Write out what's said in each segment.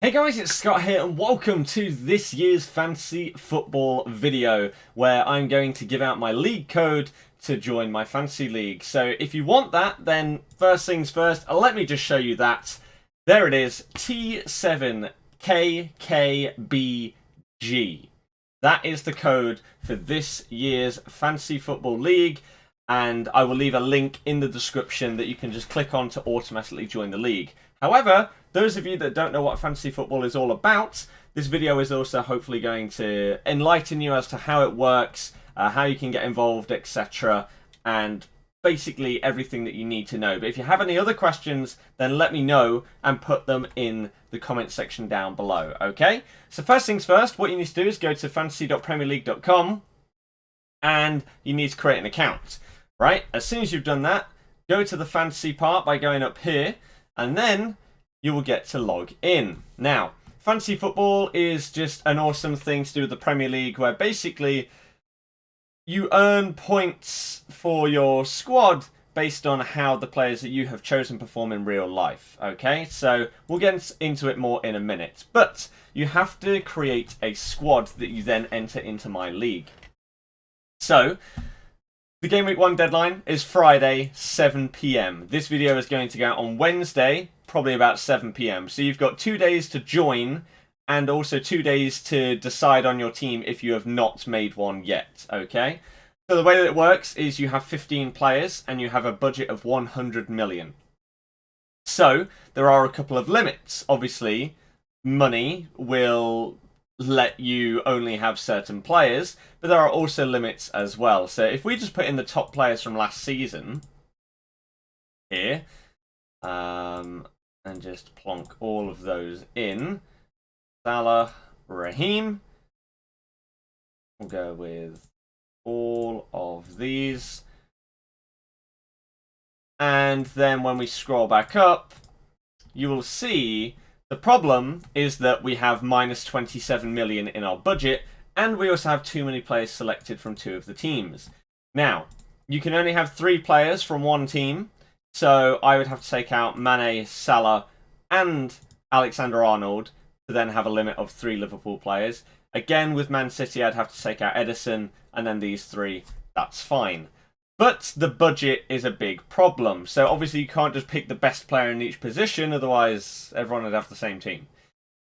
Hey guys, it's Scott here and welcome to this year's fantasy football video where I'm going to give out my league code to join my fantasy league. So if you want that, then first things first, let me just show you that. There it is, t7kkbg. That is the code for this year's fantasy football league, and I will leave a link in the description that you can just click on to automatically join the league. However, those of you that don't know what fantasy football is all about, this video is also hopefully going to enlighten you as to how it works, how you can get involved, etc. and basically everything that you need to know. But if you have any other questions, then let me know and put them in the comment section down below, okay? So first things first, what you need to do is go to fantasy.premierleague.com and you need to create an account, right? As soon as you've done that, go to the fantasy part by going up here, and then you will get to log in. Now, fantasy football is just an awesome thing to do with the Premier League where basically you earn points for your squad based on how the players that you have chosen perform in real life. Okay, so we'll get into it more in a minute. But you have to create a squad that you then enter into my league. So the Game Week 1 deadline is Friday, 7 PM. This video is going to go out on Wednesday, probably about 7 PM. So you've got 2 days to join and also 2 days to decide on your team if you have not made one yet, okay? So the way that it works is you have 15 players and you have a budget of 100 million. So there are a couple of limits. Obviously, money will let you only have certain players, but there are also limits as well. So if we just put in the top players from last season here, and just plonk all of those in, Salah, Raheem, we'll go with all of these, and then when we scroll back up, you will see the problem is that we have minus 27 million in our budget, and we also have too many players selected from 2 of the teams. Now, you can only have 3 players from one team, so I would have to take out Mane, Salah, and Alexander-Arnold to then have a limit of 3 Liverpool players. Again, with Man City, I'd have to take out Edison, and then these 3. That's fine. But the budget is a big problem. So obviously you can't just pick the best player in each position, otherwise everyone would have the same team.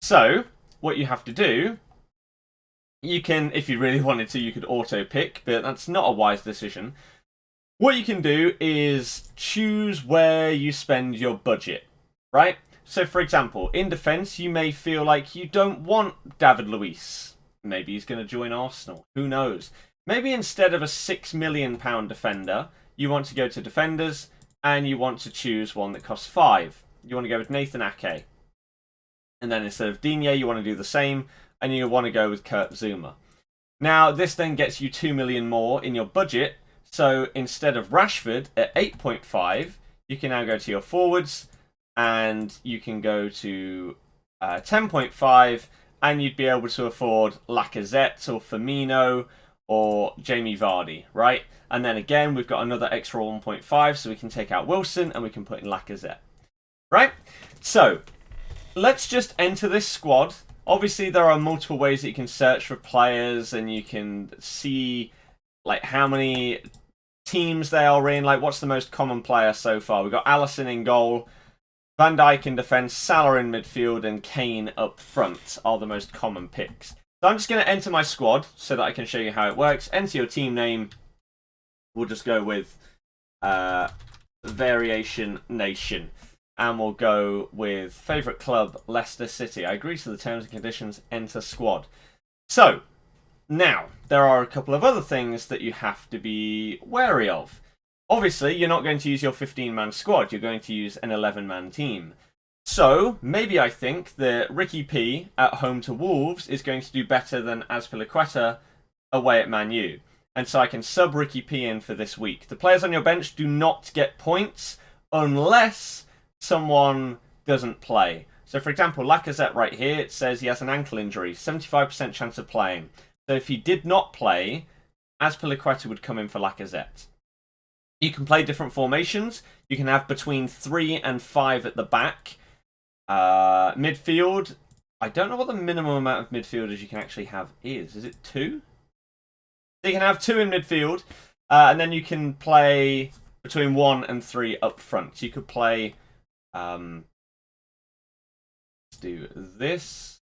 So what you have to do, you can, if you really wanted to, you could auto pick, but that's not a wise decision. What you can do is choose where you spend your budget, right? So for example, in defence, you may feel like you don't want David Luiz. Maybe he's going to join Arsenal. Who knows? Maybe instead of a £6 million defender, you want to go to defenders and you want to choose one that costs 5. You want to go with Nathan Ake. And then instead of Digne, you want to do the same, and you want to go with Kurt Zouma. Now, this then gets you 2 million more in your budget. So instead of Rashford at 8.5, you can now go to your forwards and you can go to 10.5, and you'd be able to afford Lacazette or Firmino or Jamie Vardy, right? And then again, we've got another extra 1.5, so we can take out Wilson and we can put in Lacazette, right? So let's just enter this squad. Obviously, there are multiple ways that you can search for players, and you can see like how many teams they are in, like what's the most common player so far. We've got Alisson in goal, Van Dijk in defence, Salah in midfield, and Kane up front are the most common picks. So I'm just going to enter my squad so that I can show you how it works. Enter your team name. We'll just go with Variation Nation. And we'll go with favourite club, Leicester City. I agree to the terms and conditions. Enter squad. So, now, there are a couple of other things that you have to be wary of. Obviously, you're not going to use your 15-man squad. You're going to use an 11-man team. So, maybe I think that Ricky P at home to Wolves is going to do better than Azpilicueta away at Man U. And so I can sub Ricky P in for this week. The players on your bench do not get points unless someone doesn't play. So for example, Lacazette right here, it says he has an ankle injury, 75% chance of playing. So if he did not play, Azpilicueta would come in for Lacazette. You can play different formations. You can have between 3 and 5 at the back. Midfield, I don't know what the minimum amount of midfielders you can actually have is. Is it 2? So you can have 2 in midfield, and then you can play between 1 and 3 up front. So you could play... let's do this.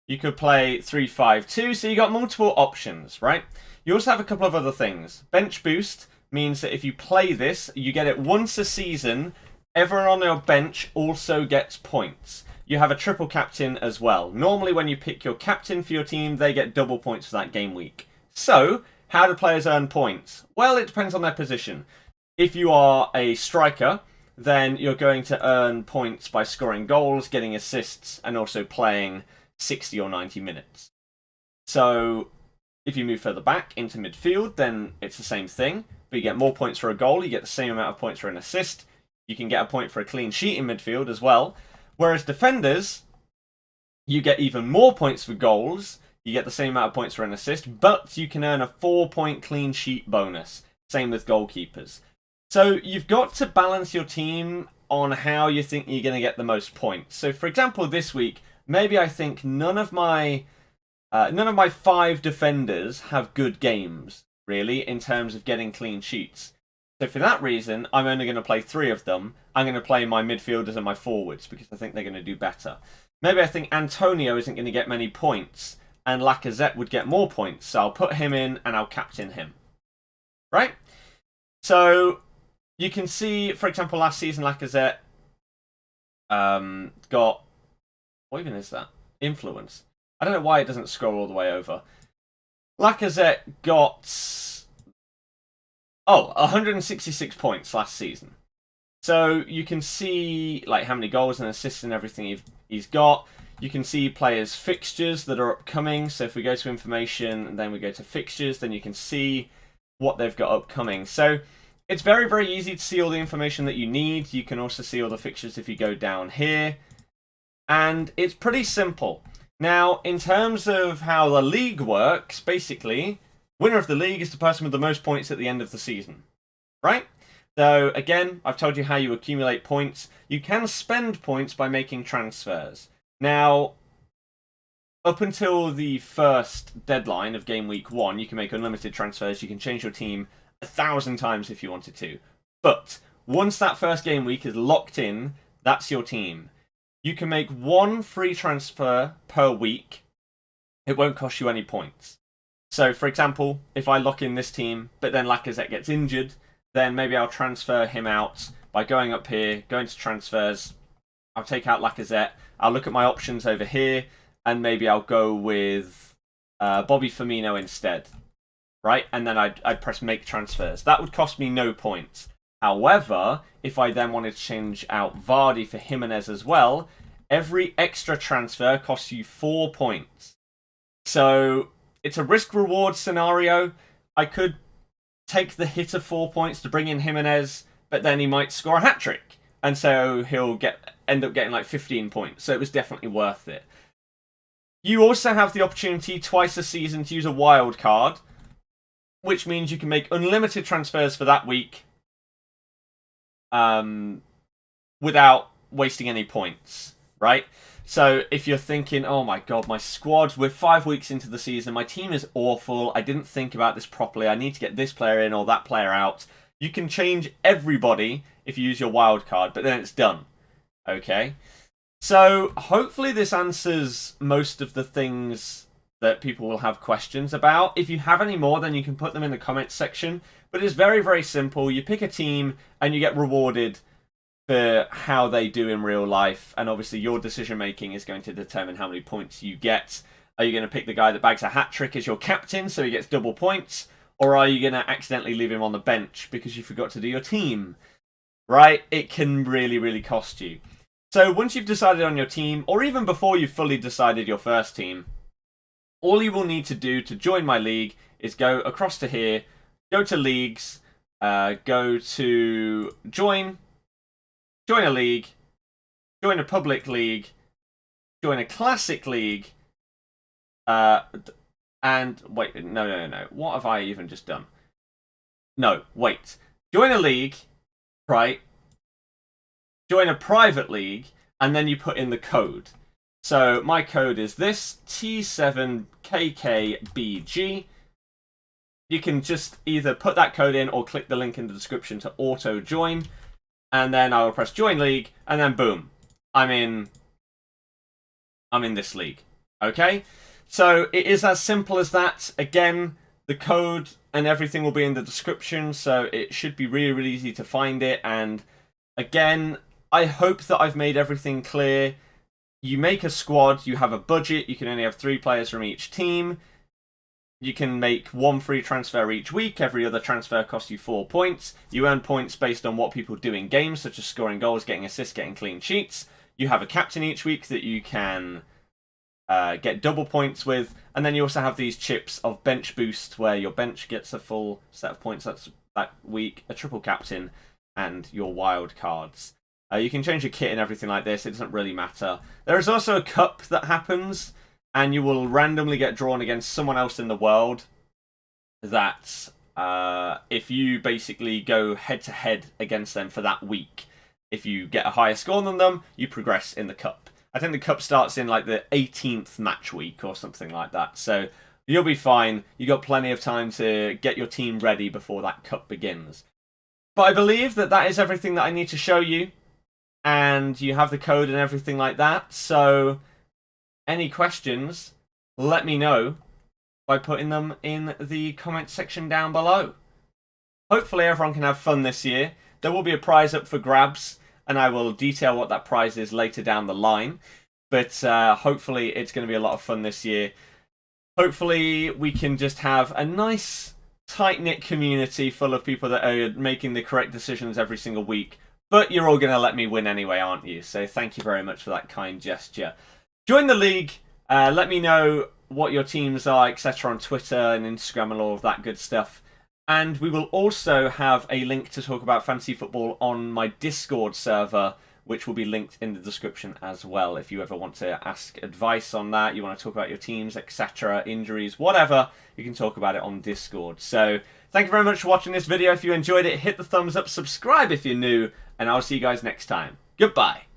You could play 3-5-2, so you got multiple options, right? You also have a couple of other things. Bench boost means that if you play this, you get it once a season. Everyone on your bench also gets points. You have a triple captain as well. Normally when you pick your captain for your team, they get double points for that game week. So, how do players earn points? Well, it depends on their position. If you are a striker, then you're going to earn points by scoring goals, getting assists, and also playing 60 or 90 minutes. So, if you move further back into midfield, then it's the same thing. But you get more points for a goal, you get the same amount of points for an assist. You can get a point for a clean sheet in midfield as well. Whereas defenders, you get even more points for goals. You get the same amount of points for an assist, but you can earn a 4-point clean sheet bonus. Same with goalkeepers. So you've got to balance your team on how you think you're going to get the most points. So for example, this week, maybe I think none of my 5 defenders have good games, really, in terms of getting clean sheets. So for that reason, I'm only going to play 3 of them. I'm going to play my midfielders and my forwards because I think they're going to do better. Maybe I think Antonio isn't going to get many points and Lacazette would get more points. So I'll put him in and I'll captain him. Right? So you can see, for example, last season Lacazette got... What even is that? Influence. I don't know why it doesn't scroll all the way over. Lacazette got... 166 points last season. So you can see like how many goals and assists and everything he's got. You can see players' fixtures that are upcoming. So if we go to information and then we go to fixtures, then you can see what they've got upcoming. So it's very, very easy to see all the information that you need. You can also see all the fixtures if you go down here. And it's pretty simple. Now, in terms of how the league works, basically... winner of the league is the person with the most points at the end of the season, right? So, again, I've told you how you accumulate points. You can spend points by making transfers. Now, up until the first deadline of game week 1, you can make unlimited transfers. You can change your team 1,000 times if you wanted to. But once that first game week is locked in, that's your team. You can make 1 free transfer per week. It won't cost you any points. So, for example, if I lock in this team, but then Lacazette gets injured, then maybe I'll transfer him out by going up here, going to transfers. I'll take out Lacazette. I'll look at my options over here, and maybe I'll go with Bobby Firmino instead, right? And then I'd press make transfers. That would cost me no points. However, if I then wanted to change out Vardy for Jimenez as well, every extra transfer costs you 4 points. So... it's a risk-reward scenario. I could take the hit of 4 points to bring in Jimenez, but then he might score a hat-trick. And so he'll end up getting like 15 points. So it was definitely worth it. You also have the opportunity twice a season to use a wild card, which means you can make unlimited transfers for that week without wasting any points, right? So if you're thinking, oh my god, my squad, we're 5 weeks into the season, my team is awful, I didn't think about this properly, I need to get this player in or that player out, you can change everybody if you use your wild card, but then it's done. Okay? So hopefully this answers most of the things that people will have questions about. If you have any more, then you can put them in the comments section. But it's very, very simple. You pick a team and you get rewarded for how they do in real life, and obviously your decision making is going to determine how many points you get. Are you going to pick the guy that bags a hat-trick as your captain so he gets double points, or are you going to accidentally leave him on the bench because you forgot to do your team? Right? It can really, really cost you. So once you've decided on your team, or even before you've fully decided your first team, all you will need to do to join my league is go across to here, go to leagues, go to join a league, join a public league, join a classic league, and wait, no. What have I even just done? No, wait. Join a league, right? Join a private league, and then you put in the code. So my code is this, t7kkbg. You can just either put that code in or click the link in the description to auto join, and then I will press join league, and then boom, I'm in this league. Okay, so it is as simple as that. Again, the code and everything will be in the description, so it should be really, really easy to find it. And again, I hope that I've made everything clear. You make a squad, you have a budget, you can only have 3 players from each team. You can make 1 free transfer each week. Every other transfer costs you 4 points. You earn points based on what people do in games, such as scoring goals, getting assists, getting clean sheets. You have a captain each week that you can get double points with. And then you also have these chips of bench boost, where your bench gets a full set of points that week, a triple captain, and your wild cards. You can change your kit and everything like this. It doesn't really matter. There is also a cup that happens, and you will randomly get drawn against someone else in the world that, if you basically go head-to-head against them for that week, if you get a higher score than them, you progress in the cup. I think the cup starts in like the 18th match week or something like that. So you'll be fine. You got plenty of time to get your team ready before that cup begins. But I believe that that is everything that I need to show you. And you have the code and everything like that. So any questions, let me know by putting them in the comment section down below. Hopefully everyone can have fun this year. There will be a prize up for grabs, and I will detail what that prize is later down the line. But hopefully it's going to be a lot of fun this year. Hopefully we can just have a nice, tight-knit community full of people that are making the correct decisions every single week. But you're all going to let me win anyway, aren't you? So thank you very much for that kind gesture. Join the league. Let me know what your teams are, etc. on Twitter and Instagram and all of that good stuff. And we will also have a link to talk about fantasy football on my Discord server, which will be linked in the description as well. If you ever want to ask advice on that, you want to talk about your teams, etc., injuries, whatever, you can talk about it on Discord. So thank you very much for watching this video. If you enjoyed it, hit the thumbs up, subscribe if you're new, and I'll see you guys next time. Goodbye.